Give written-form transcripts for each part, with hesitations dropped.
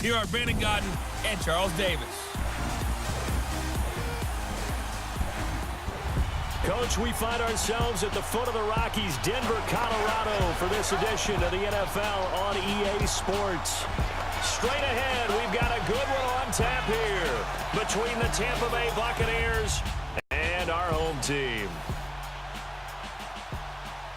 Here are Brandon Gaudin and Charles Davis. Coach, we find ourselves at the foot of the Rockies, Denver, Colorado, for this edition of the NFL on EA Sports. Straight ahead, we've got a good one on tap here between the Tampa Bay Buccaneers and our home team.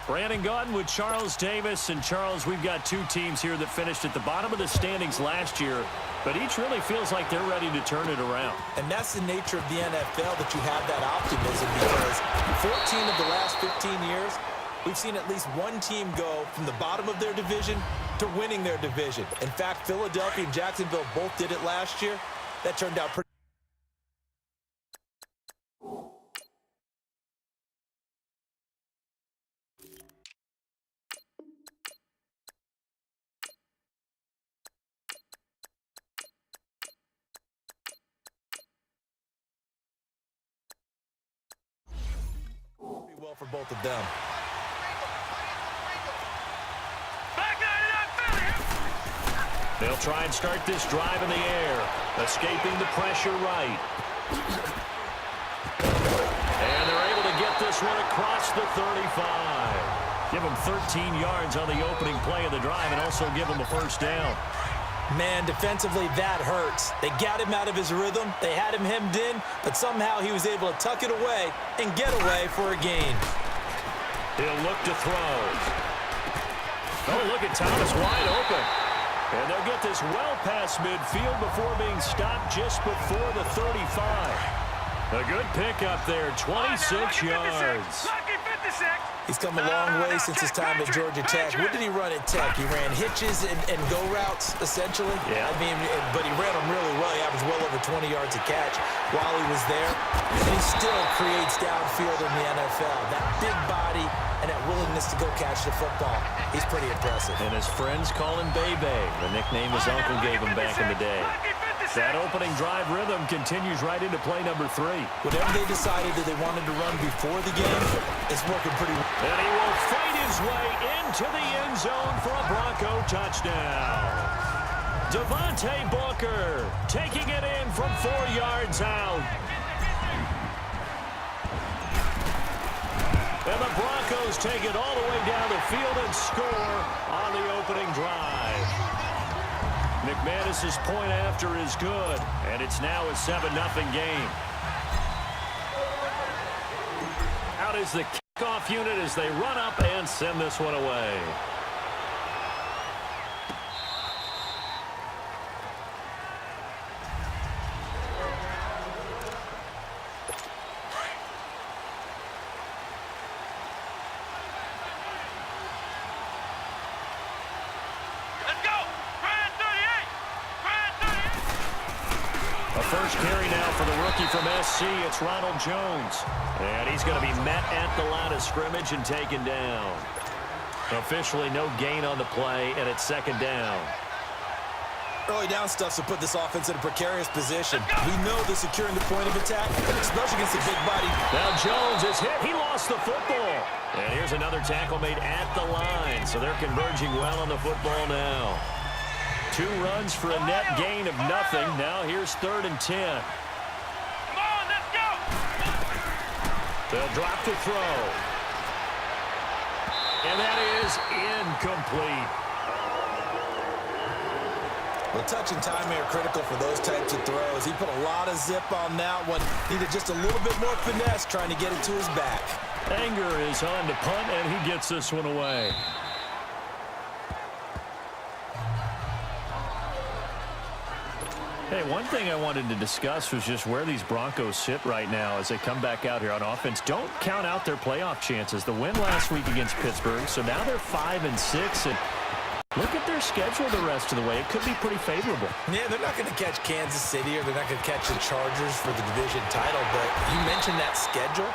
Brandon Gaudin with Charles Davis. And, Charles, we've got two teams here that finished at the bottom of the standings last year, but each really feels like they're ready to turn it around. And that's the nature of the NFL, that you have that optimism, because 14 of the last 15 years, we've seen at least one team go from the bottom of their division to winning their division. In fact, Philadelphia and Jacksonville both did it last year. That turned out pretty. Well for both of them. They'll try and start this drive in the air, escaping the pressure right. And they're able to get this one across the 35. Give them 13 yards on the opening play of the drive and also give them a first down. Man, defensively, that hurts. They got him out of his rhythm. They had him hemmed in, but somehow he was able to tuck it away and get away for a gain. He'll look to throw. Oh, look at Thomas wide open. And they'll get this well past midfield before being stopped just before the 35. A good pickup there, 26 yards. He's come a long way since his time at Georgia Tech. What did he run at Tech? He ran hitches and go routes, essentially. Yeah. I mean, but he ran them really well. He averaged well over 20 yards a catch while he was there. And he still creates downfield in the NFL. That big body and that willingness to go catch the football, he's pretty impressive. And his friends call him Bebe, the nickname his uncle gave him back in the day. That opening drive rhythm continues right into play number 3. Whatever they decided that they wanted to run before the game, it's working pretty well. And he will fight his way into the end zone for a Bronco touchdown. Devontae Booker taking it in from 4 yards out. And the Broncos take it all the way down the field and score on the opening drive. McManus's point after is good, and it's now a 7-0 game. Out is the kickoff unit as they run up and send this one away. First carry now for the rookie from SC. It's Ronald Jones. And he's going to be met at the line of scrimmage and taken down. Officially no gain on the play, and it's second down. Early down stuff to put this offense in a precarious position. We know they're securing the point of attack, especially against a big body. Now Jones is hit. He lost the football. And here's another tackle made at the line. So they're converging well on the football now. 2 runs for a net gain of nothing. Now here's 3rd and 10. Come on, let's go. They'll drop the throw. And that is incomplete. Well, touch and timing are critical for those types of throws. He put a lot of zip on that one. Needed just a little bit more finesse trying to get it to his back. Anger is on to punt, and he gets this one away. Hey, one thing I wanted to discuss was just where these Broncos sit right now as they come back out here on offense. Don't count out their playoff chances. The win last week against Pittsburgh, so now they're 5-6, and look at their schedule the rest of the way. It could be pretty favorable. Yeah, they're not going to catch Kansas City or they're not going to catch the Chargers for the division title, but you mentioned that schedule.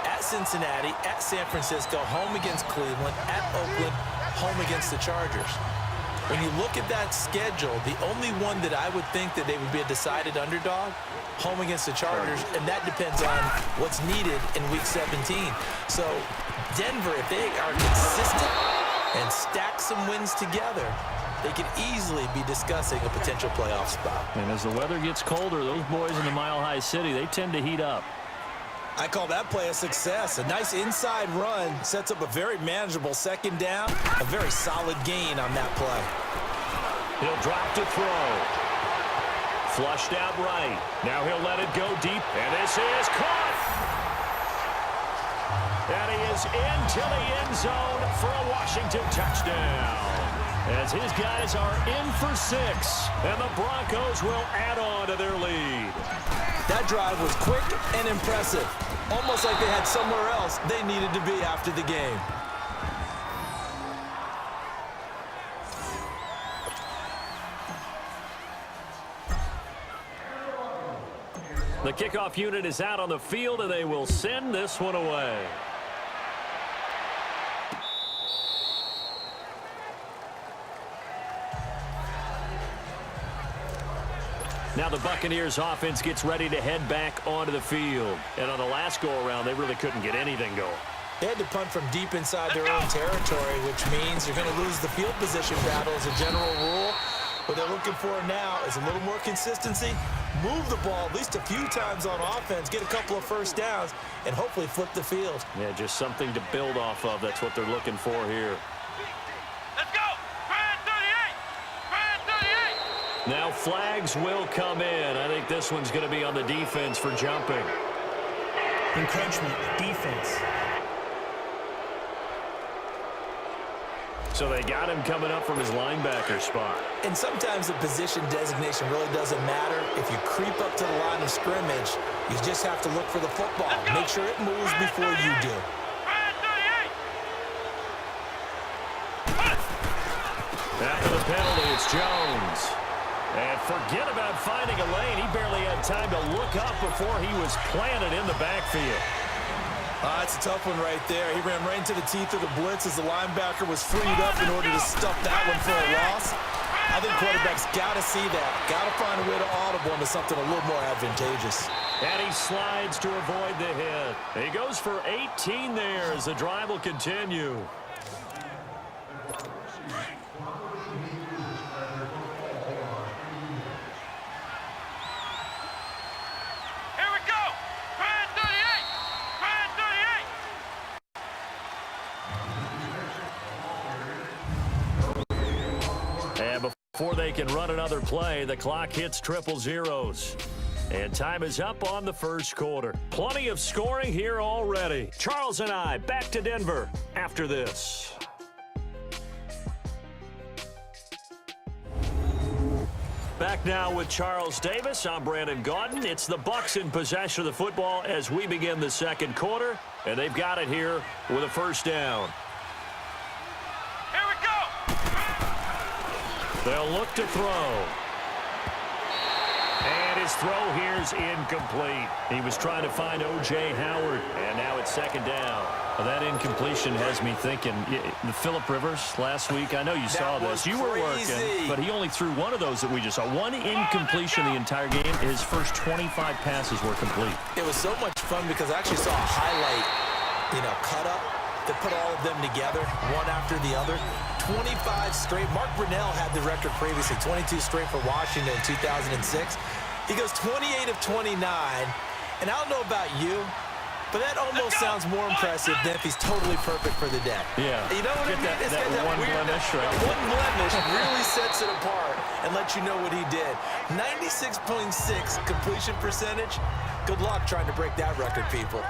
At Cincinnati, at San Francisco, home against Cleveland, at Oakland, home against the Chargers. When you look at that schedule, the only one that I would think that they would be a decided underdog, home against the Chargers, and that depends on what's needed in Week 17. So Denver, if they are consistent and stack some wins together, they could easily be discussing a potential playoff spot. And as the weather gets colder, those boys in the Mile High City, they tend to heat up. I call that play a success. A nice inside run sets up a very manageable second down. A very solid gain on that play. He'll drop to throw. Flushed out right. Now he'll let it go deep. And this is caught. And he is into the end zone for a Washington touchdown. As his guys are in for 6. And the Broncos will add on to their lead. That drive was quick and impressive. Almost like they had somewhere else they needed to be after the game. The kickoff unit is out on the field, and they will send this one away. Now the Buccaneers offense gets ready to head back onto the field. And on the last go-around, they really couldn't get anything going. They had to punt from deep inside their own territory, which means you're going to lose the field position battle as a general rule. What they're looking for now is a little more consistency, move the ball at least a few times on offense, get a couple of first downs, and hopefully flip the field. Yeah, just something to build off of. That's what they're looking for here. Let's go. Brand 38. Brand 38. Now flags will come in. I think this one's going to be on the defense for jumping. Encroachment, defense. So they got him coming up from his linebacker spot. And sometimes the position designation really doesn't matter. If you creep up to the line of scrimmage, you just have to look for the football. Make sure it moves before you do. Brand 38. After the penalty, it's Jones. And forget about finding a lane. He barely had time to look up before he was planted in the backfield. That's a tough one right there. He ran right into the teeth of the blitz as the linebacker was freed up in order to stuff that one for a loss. I think quarterbacks got to see that. Got to find a way to audible into something a little more advantageous. And he slides to avoid the hit. He goes for 18 there as the drive will continue. Here we go. Brand 38. Brand 38. And before they can run another play, the clock hits triple zeros. And time is up on the first quarter. Plenty of scoring here already. Charles and I back to Denver after this. Back now with Charles Davis. I'm Brandon Gaudin. It's the Bucs in possession of the football as we begin the second quarter. And they've got it here with a first down. Here we go. They'll look to throw. And his throw here's incomplete. He was trying to find O.J. Howard, and now it's second down. Well, that incompletion has me thinking, the Phillip Rivers last week, I know you saw this. You were working, but he only threw one of those that we just saw. One incompletion the entire game. His first 25 passes were complete. It was so much fun because I actually saw a highlight, cut up that put all of them together, one after the other. 25 straight. Mark Brunell had the record previously, 22 straight for Washington in 2006. He goes 28 of 29. And I don't know about you, but that almost sounds more impressive than if he's totally perfect for the day. Yeah. You know what I mean? It's got that one weird, blemish, right? That one blemish really sets it apart and lets you know what he did. 96.6 completion percentage. Good luck trying to break that record, people.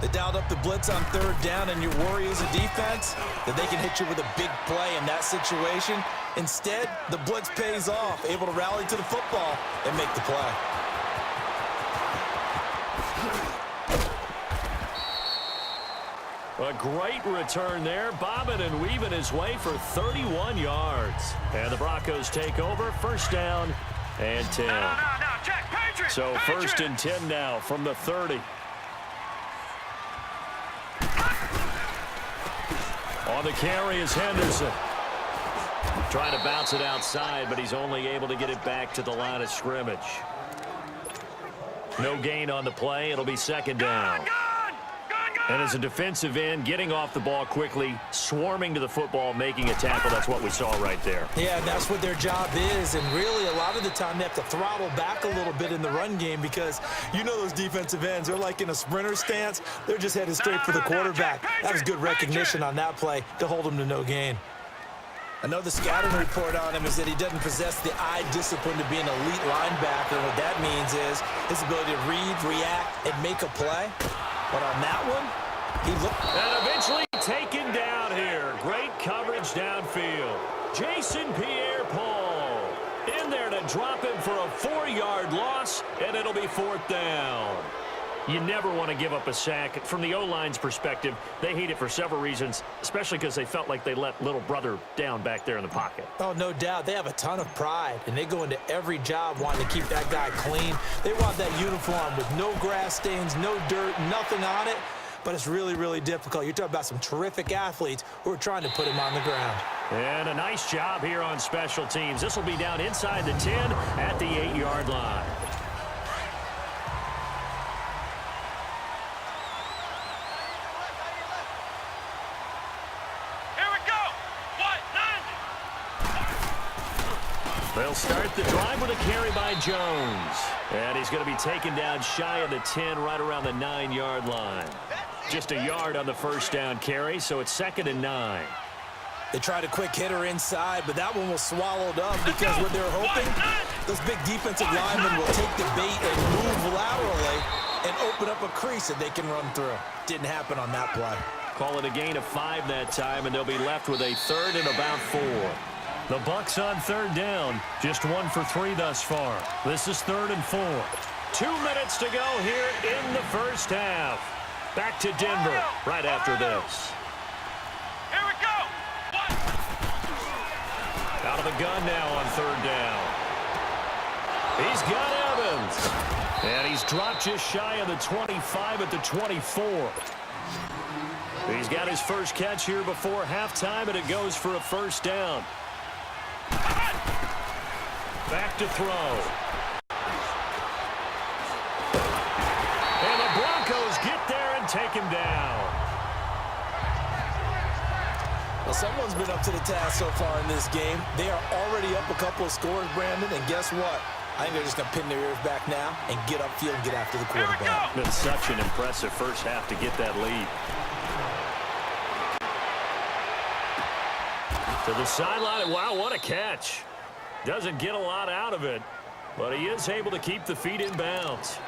They dialed up the blitz on third down, and you worry as a defense that they can hit you with a big play in that situation. Instead, the blitz pays off, able to rally to the football and make the play. A great return there, bobbing and weaving his way for 31 yards. And the Broncos take over, first down and 10. No, check. Patriot. So Patriot. first and 10 now from the 30. On the carry is Henderson. Trying to bounce it outside, but he's only able to get it back to the line of scrimmage. No gain on the play. It'll be second down. Gun. And as a defensive end, getting off the ball quickly, swarming to the football, making a tackle, that's what we saw right there. Yeah, and that's what their job is. And really, a lot of the time, they have to throttle back a little bit in the run game because you know those defensive ends, they're like in a sprinter stance. They're just headed straight for the quarterback. That was good recognition on that play to hold him to no gain. I know the scouting report on him is that he doesn't possess the eye discipline to be an elite linebacker. And what that means is his ability to read, react, and make a play. But on that one, he looked... And eventually taken down here. Great coverage downfield. Jason Pierre-Paul in there to drop him for a 4-yard loss, and it'll be 4th down. You never want to give up a sack. From the O-line's perspective, they hate it for several reasons, especially because they felt like they let little brother down back there in the pocket. Oh, no doubt. They have a ton of pride, and they go into every job wanting to keep that guy clean. They want that uniform with no grass stains, no dirt, nothing on it. But it's really, really difficult. You're talking about some terrific athletes who are trying to put him on the ground. And a nice job here on special teams. This will be down inside the 10 at the 8-yard line. They'll start the drive with a carry by Jones. And he's going to be taken down shy of the 10, right around the 9-yard line. Just a yard on the first down carry, so it's 2nd and 9. They tried a quick hitter inside, but that one was swallowed up because what they're hoping, those big defensive linemen will take the bait and move laterally and open up a crease that they can run through. Didn't happen on that play. Call it a gain of 5 that time, and they'll be left with a 3rd and about 4. The Bucs on 3rd down, just 1 for 3 thus far. This is 3rd and 4. 2 minutes to go here in the first half. Back to Denver right after this. Here we go. Out of the gun now on 3rd down. He's got Evans. And he's dropped just shy of the 25 at the 24. He's got his first catch here before halftime, and it goes for a 1st down. Back to throw. And the Broncos get there and take him down. Well, someone's been up to the task so far in this game. They are already up a couple of scores, Brandon, and guess what? I think they're just going to pin their ears back now and get upfield and get after the quarterback. Been such an impressive first half to get that lead. To the sideline. Wow, what a catch. Doesn't get a lot out of it, but he is able to keep the feet in bounds.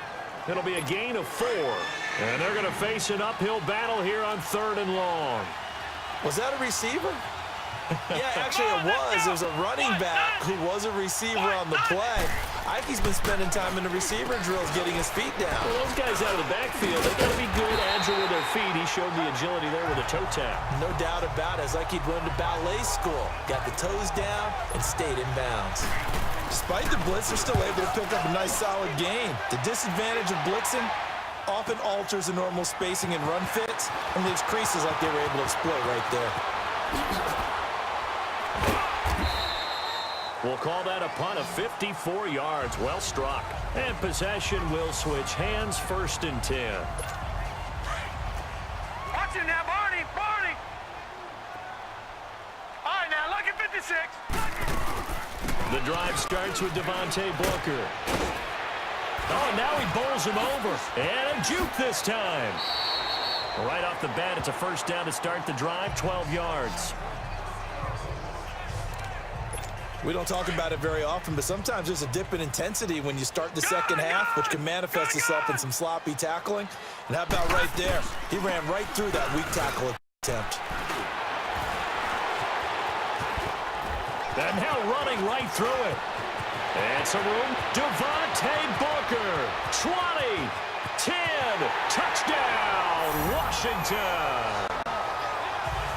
It'll be a gain of 4, and they're going to face an uphill battle here on 3rd and long. Was that a receiver? Yeah, actually it was. It was a running back who was a receiver on the play. I think he's been spending time in the receiver drills getting his feet down. Well, those guys out of the backfield, they got to be good, agile with their feet. He showed the agility there with a toe tap. No doubt about it. It's like he'd run to ballet school. Got the toes down and stayed in bounds. Despite the blitz, they're still able to pick up a nice solid gain. The disadvantage of blitzing often alters the normal spacing and run fits and leaves creases like they were able to exploit right there. We'll call that a punt of 54 yards. Well struck. And possession will switch hands, 1st and 10. Watch it now, Barney. Barney. All right, now look at 56. The drive starts with Devontae Booker. Oh, now he bowls him over. And a juke this time. Right off the bat, it's a 1st down to start the drive, 12 yards. We don't talk about it very often, but sometimes there's a dip in intensity when you start the second half, which can manifest itself in some sloppy tackling. And how about right there? He ran right through that weak tackle attempt. And now running right through it. And some room. Devontae Booker. 20, 10, touchdown, Washington.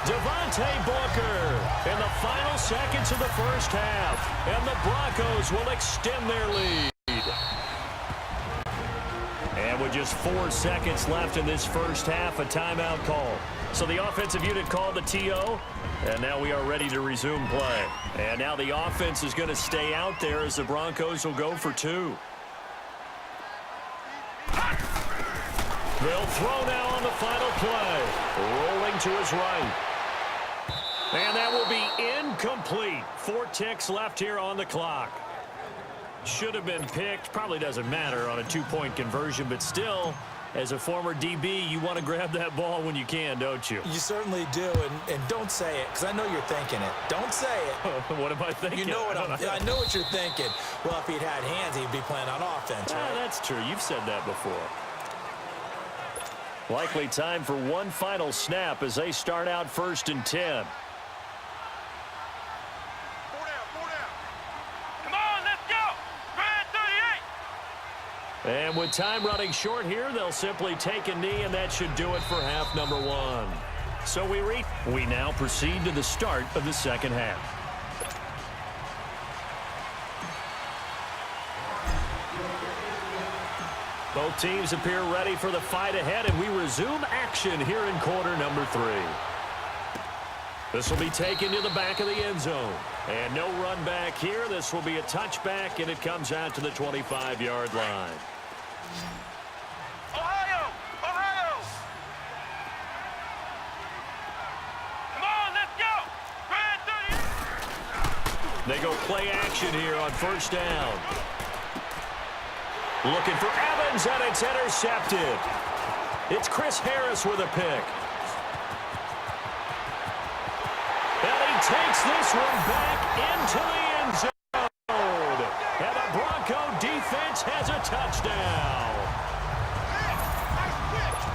Devontae Booker in the final seconds of the first half. And the Broncos will extend their lead. And with just 4 seconds left in this first half, a timeout call. So the offensive unit called the TO, and now we are ready to resume play. And now the offense is going to stay out there as the Broncos will go for 2. They'll throw now on the final play. Rolling to his right. And that will be incomplete. 4 ticks left here on the clock. Should have been picked. Probably doesn't matter on a 2-point conversion, but still, as a former DB, you want to grab that ball when you can, don't you? You certainly do, and don't say it, because I know you're thinking it. Don't say it. What am I thinking? You know what I know what you're thinking. Well, if he'd had hands, he'd be playing on offense, right? That's true. You've said that before. Likely time for one final snap as they start out 1st and 10. And with time running short here, they'll simply take a knee, and that should do it for half number 1. So we now proceed to the start of the second half. Both teams appear ready for the fight ahead, and we resume action here in quarter number 3. This will be taken to the back of the end zone. And no run back here. This will be a touchback, and it comes out to the 25-yard line. Ohio! Ohio! Come on, let's go! They go play action here on 1st down. Looking for Evans, and it's intercepted. It's Chris Harris with a pick. And he takes this one back into the end zone. And the Bronco defense has a touchdown.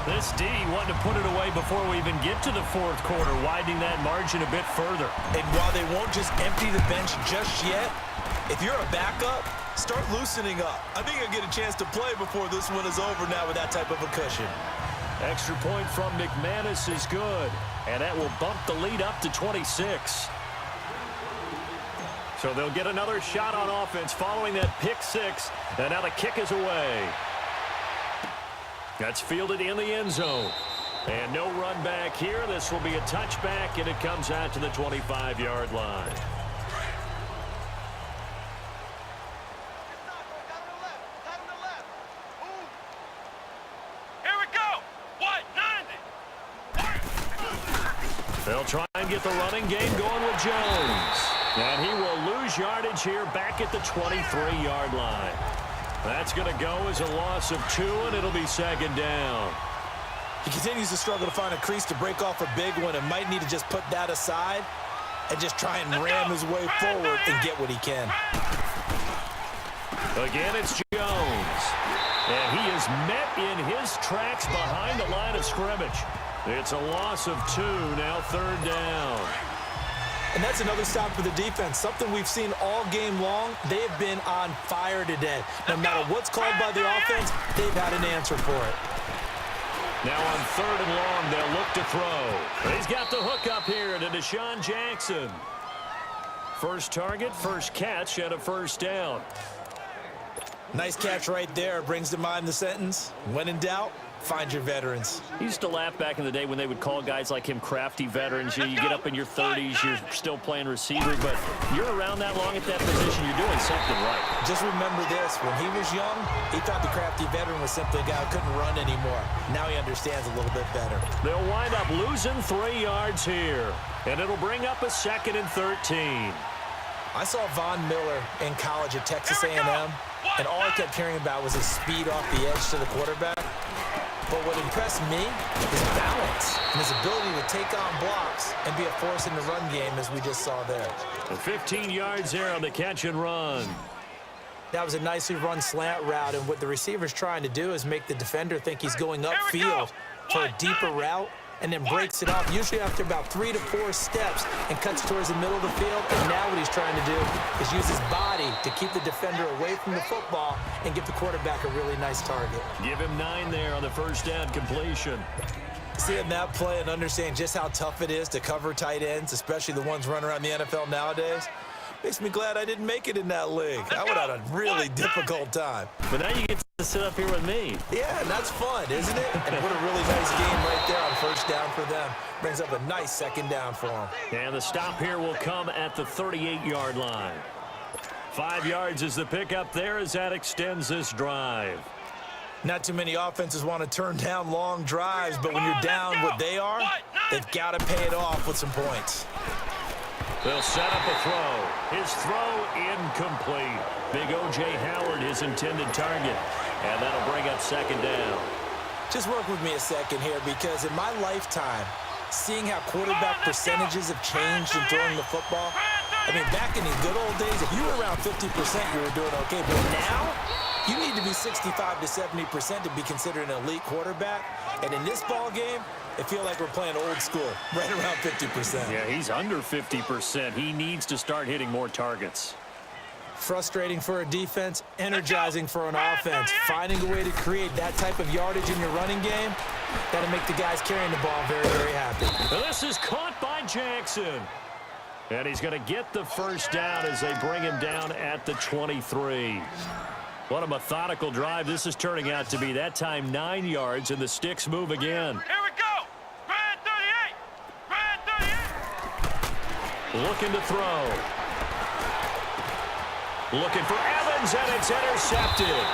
This D wanted to put it away before we even get to the 4th quarter, widening that margin a bit further. And while they won't just empty the bench just yet, if you're a backup, start loosening up. I think you'll get a chance to play before this one is over now with that type of a cushion. Extra point from McManus is good, and that will bump the lead up to 26. So they'll get another shot on offense following that pick 6, and now the kick is away. That's fielded in the end zone. And no run back here. This will be a touchback, and it comes out to the 25-yard line. They'll try and get the running game going with Jones. And he will lose yardage here back at the 23-yard line. That's going to go as a loss of 2, and it'll be 2nd down. He continues to struggle to find a crease to break off a big one and might need to just put that aside and just try and ram his way forward and get what he can. Again, it's Jones. And he is met in his tracks behind the line of scrimmage. It's a loss of 2, now 3rd down. And that's another stop for the defense, something we've seen all game long. They have been on fire today. No matter what's called by the offense, they've had an answer for it. Now on 3rd and long, they'll look to throw. He's got the hook up here to Deshaun Jackson. First target, first catch, and a 1st down. Nice catch right there. Brings to mind the sentence, when in doubt, find your veterans. I used to laugh back in the day when they would call guys like him crafty veterans. You get up in your 30s, you're still playing receiver, but you're around that long at that position, you're doing something right. Just remember this, when he was young, he thought the crafty veteran was simply a guy who couldn't run anymore. Now he understands a little bit better. They'll wind up losing 3 yards here, and it'll bring up a 2nd and 13. I saw Von Miller in college at Texas A&M, and all I kept hearing about was his speed off the edge to the quarterback. But what impressed me is balance and his ability to take on blocks and be a force in the run game, as we just saw there. The 15 yards there on the catch and run. That was a nicely run slant route, and what the receiver's trying to do is make the defender think he's going upfield for a deeper route, and then breaks it off, usually after about 3 to 4 steps, and cuts towards the middle of the field. And now what he's trying to do is use his body to keep the defender away from the football and give the quarterback a really nice target. Give him 9 there on the 1st down completion. Seeing that play and understanding just how tough it is to cover tight ends, especially the ones running around the NFL nowadays, makes me glad I didn't make it in that league. I would have had a really difficult time. But now you get to sit up here with me. Yeah, and that's fun, isn't it? And what a really nice game right there on 1st down for them. Brings up a nice 2nd down for them. And the stop here will come at the 38-yard line. 5 yards is the pickup there as that extends this drive. Not too many offenses want to turn down long drives, but when you're down what they are, they've got to pay it off with some points. They'll set up a throw. His throw incomplete. Big O.J. Howard, his intended target. And that'll bring up second down. Just work with me a second here, because in my lifetime, seeing how quarterback percentages have changed in throwing the football, I mean, back in the good old days, if you were around 50%, you were doing okay. But now, you need to be 65 to 70% to be considered an elite quarterback. And in this ball game, it feels like we're playing old school, right around 50%. Yeah, he's under 50%. He needs to start hitting more targets. Frustrating for a defense, energizing for an offense. Finding a way to create that type of yardage in your running game, that'll make the guys carrying the ball very, very happy. Well, this is caught by Jackson. And he's going to get the first down as they bring him down at the 23. What a methodical drive this is turning out to be. That time 9 yards, and the sticks move again. Here we go. Grand 38. Grand 38. Looking to throw. Looking for Evans, and it's intercepted.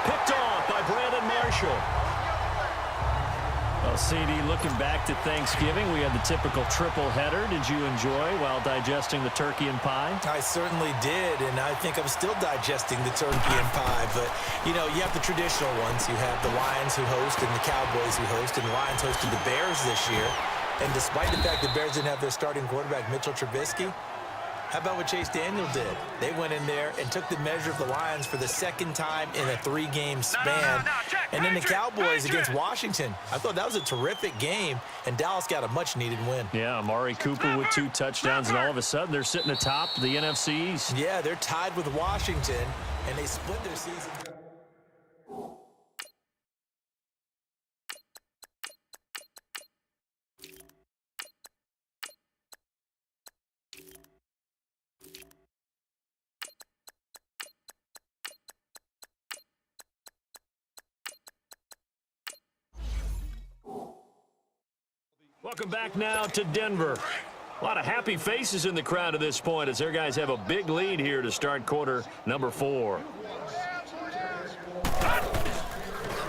Picked off by Brandon Marshall. Well, CD, looking back to Thanksgiving, we had the typical triple header. Did you enjoy while digesting the turkey and pie? I certainly did, and I think I'm still digesting the turkey and pie. But, you know, you have the traditional ones. You have the Lions who host and the Cowboys who host, and the Lions hosted the Bears this year. And despite the fact the Bears didn't have their starting quarterback, Mitchell Trubisky, how about what Chase Daniel did? They went in there and took the measure of the Lions for the second time in a 3-game span. And then the Cowboys against Washington. I thought that was a terrific game, and Dallas got a much-needed win. Yeah, Amari Cooper with 2 touchdowns, and all of a sudden they're sitting atop the NFC East. Yeah, they're tied with Washington, and they split their season. Welcome back now to Denver. A lot of happy faces in the crowd at this point as their guys have a big lead here to start quarter number 4.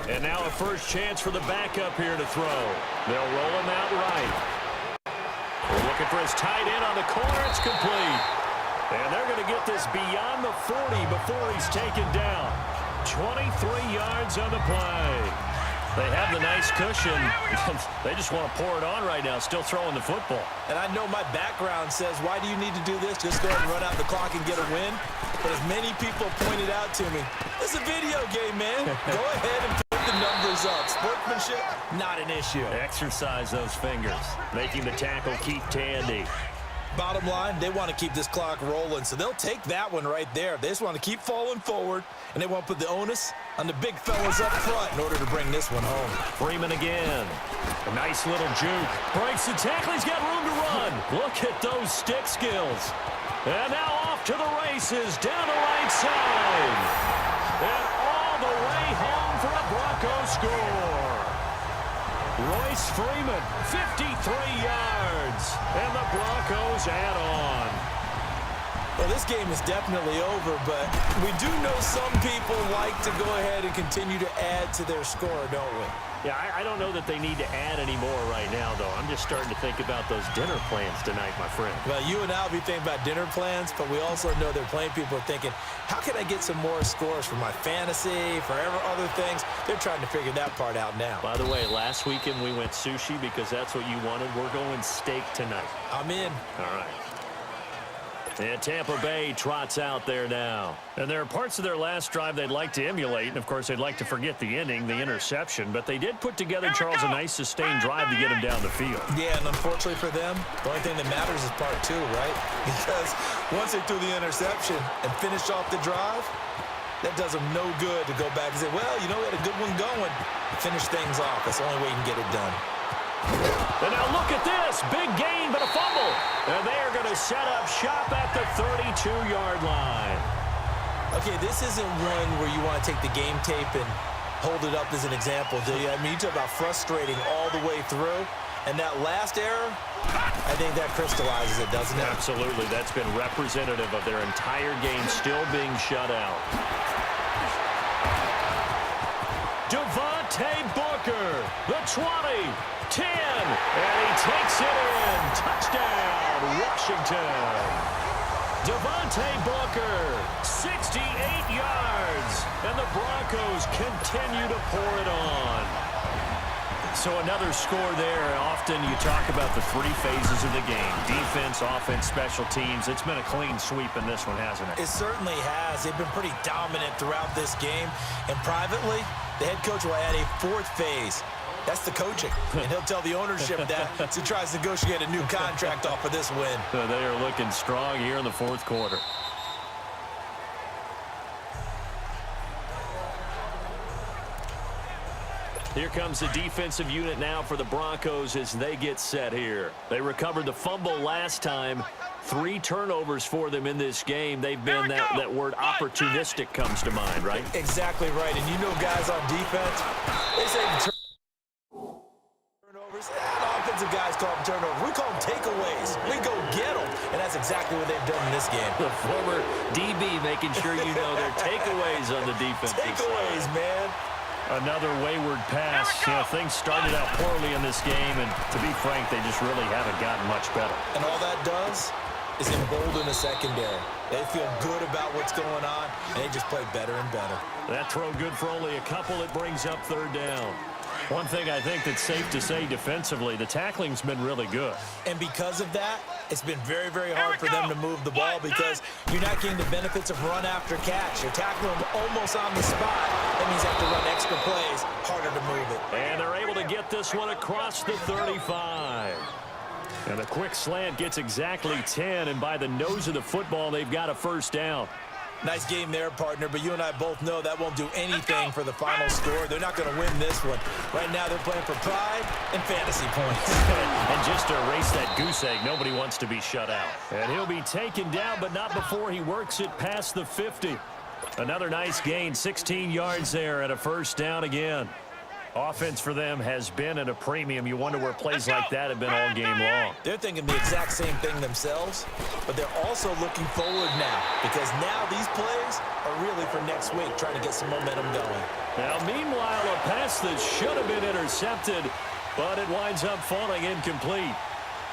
And now a first chance for the backup here to throw. They'll roll him out right. They're looking for his tight end on the corner. It's complete. And they're going to get this beyond the 40 before he's taken down. 23 yards on the play. They have the nice cushion. They just want to pour it on right now, still throwing the football. And I know my background says, why do you need to do this? Just go ahead and run out the clock and get a win. But as many people pointed out to me, it's a video game, man. Go ahead and put the numbers up. Sportsmanship, not an issue. Exercise those fingers, making the tackle keep Tandy. Bottom line, they want to keep this clock rolling, so they'll take that one right there. They just want to keep falling forward, and they want to put the onus on the big fellas up front in order to bring this one home. Freeman again. A nice little juke. Breaks the tackle. He's got room to run. Look at those stick skills. And now off to the races down the right side. And all the way home for a Broncos score. Royce Freeman, 53 yards, and the Broncos add on. Well, this game is definitely over, but we do know some people like to go ahead and continue to add to their score, don't we? Yeah, I don't know that they need to add any more right now, though. I'm just starting to think about those dinner plans tonight, my friend. Well, you and I will be thinking about dinner plans, but we also know there are plenty of people are thinking, how can I get some more scores for my fantasy, for other things? They're trying to figure that part out now. By the way, last weekend we went sushi because that's what you wanted. We're going steak tonight. I'm in. All right. And Tampa Bay trots out there now. And there are parts of their last drive they'd like to emulate. And, of course, they'd like to forget the ending, the interception. But they did put together, Charles, a nice sustained drive to get him down the field. Yeah, and unfortunately for them, the only thing that matters is part 2, right? Because once they threw the interception and finished off the drive, that does them no good to go back and say, well, you know, we had a good one going. Finish things off. That's the only way you can get it done. And now look at this. Big gain, but a fumble. And they are going to set up shop at the 32-yard line. Okay, this isn't one where you want to take the game tape and hold it up as an example, do you? I mean, you talk about frustrating all the way through. And that last error, I think that crystallizes it, doesn't it? Absolutely. That's been representative of their entire game still being shut out. 20, 10, and he takes it in. Touchdown, Washington. Devontae Booker, 68 yards, and the Broncos continue to pour it on. So another score there. Often you talk about the three phases of the game: defense, offense, special teams. It's been a clean sweep in this one, hasn't it? It certainly has. They've been pretty dominant throughout this game. And privately, the head coach will add a fourth phase. That's the coaching. And he'll tell the ownership that as he tries to negotiate a new contract off of this win. So they are looking strong here in the fourth quarter. Here comes the defensive unit now for the Broncos as they get set here. They recovered the fumble last time. 3 turnovers for them in this game. They've been that word opportunistic comes to mind, right? Exactly right. And you know guys on defense, they say turnovers. And offensive guys call them turnovers. We call them takeaways. We go get them. And that's exactly what they've done in this game. The former DB making sure you know their takeaways on the defense. Takeaways, man. Another wayward pass. You know, things started out poorly in this game, and to be frank, they just really haven't gotten much better. And all that does is embolden the secondary. They feel good about what's going on, and they just play better and better. That throw good for only a couple. It brings up third down. One thing I think that's safe to say defensively, the tackling's been really good. And because of that, it's been very, very hard for them to move the ball because you're not getting the benefits of run after catch. You're tackling them almost on the spot. That means you have to run extra plays, harder to move it. And they're able to get this one across the 35. And a quick slant gets exactly 10, and by the nose of the football, they've got a first down. Nice game there, partner, but you and I both know that won't do anything for the final score. They're not going to win this one. Right now, they're playing for pride and fantasy points. And just to erase that goose egg, nobody wants to be shut out. And he'll be taken down, but not before he works it past the 50. Another nice gain, 16 yards there, and a first down again. Offense for them has been at a premium. You wonder where plays like that have been all game long. They're thinking the exact same thing themselves, but they're also looking forward now because now these plays are really for next week, trying to get some momentum going. Now, meanwhile, a pass that should have been intercepted, but it winds up falling incomplete.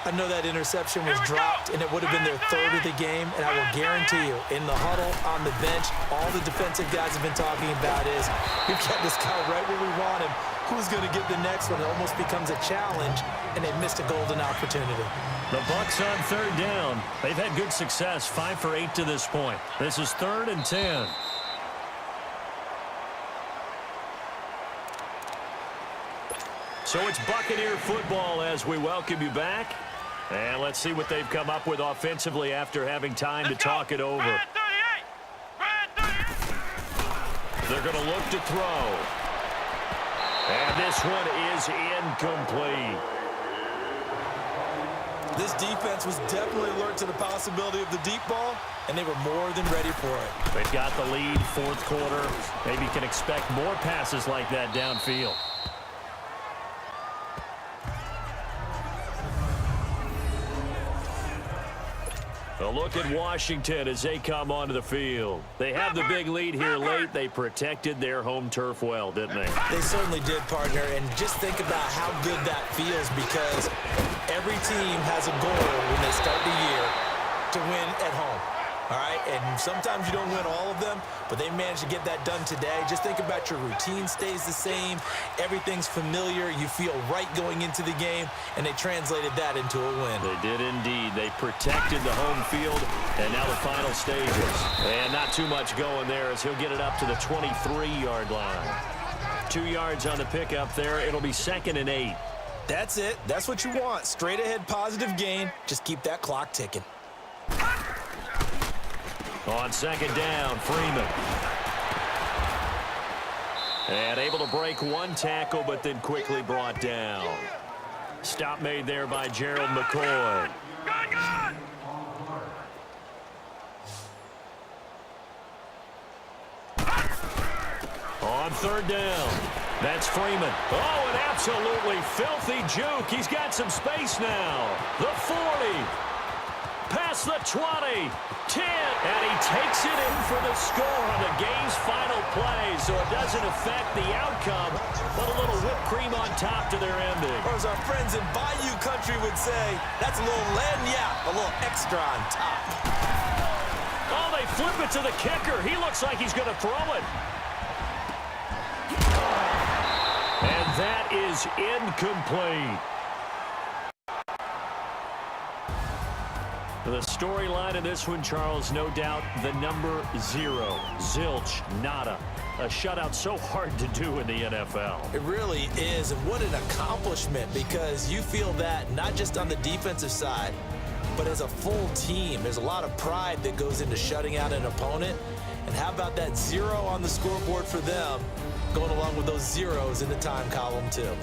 I know that interception was dropped, and it would have been their third of the game, and I will guarantee you, in the huddle, on the bench, all the defensive guys have been talking about is, we've kept this guy right where we want him. Who's going to get the next one? It almost becomes a challenge, and they missed a golden opportunity. The Bucs on third down. They've had good success, 5 for 8 to this point. This is 3rd and 10. So it's Buccaneer football as we welcome you back. And let's see what they've come up with offensively after having time to talk it over. They're going to look to throw. And this one is incomplete. This defense was definitely alert to the possibility of the deep ball, and they were more than ready for it. They've got the lead, fourth quarter. Maybe can expect more passes like that downfield. A look at Washington as they come onto the field. They have the big lead here late. They protected their home turf well, didn't they? They certainly did, partner. And just think about how good that feels because every team has a goal when they start the year to win at home. All right, and sometimes you don't win all of them, but they managed to get that done today. Just think about your routine stays the same. Everything's familiar. You feel right going into the game, and they translated that into a win. They did indeed. They protected the home field, and now the final stages. And not too much going there as he'll get it up to the 23-yard line. 2 yards on the pickup there. It'll be 2nd and 8. That's it. That's what you want. Straight ahead positive gain. Just keep that clock ticking. On 2nd down, Freeman. And able to break one tackle, but then quickly brought down. Stop made there by Gerald McCoy. On 3rd down, that's Freeman. Oh, an absolutely filthy juke. He's got some space now. The 40. Pass across the 20, 10, and he takes it in for the score on the game's final play, so it doesn't affect the outcome, but a little whipped cream on top to their ending. Or as our friends in Bayou Country would say, that's a little lagniappe, a little extra on top. Oh, they flip it to the kicker. He looks like he's going to throw it. And that is incomplete. The storyline in this one, Charles, no doubt the number 0. Zilch, nada. A shutout so hard to do in the NFL. It really is, and what an accomplishment, because you feel that not just on the defensive side, but as a full team. There's a lot of pride that goes into shutting out an opponent. And how about that 0 on the scoreboard for them, going along with those zeros in the time column too.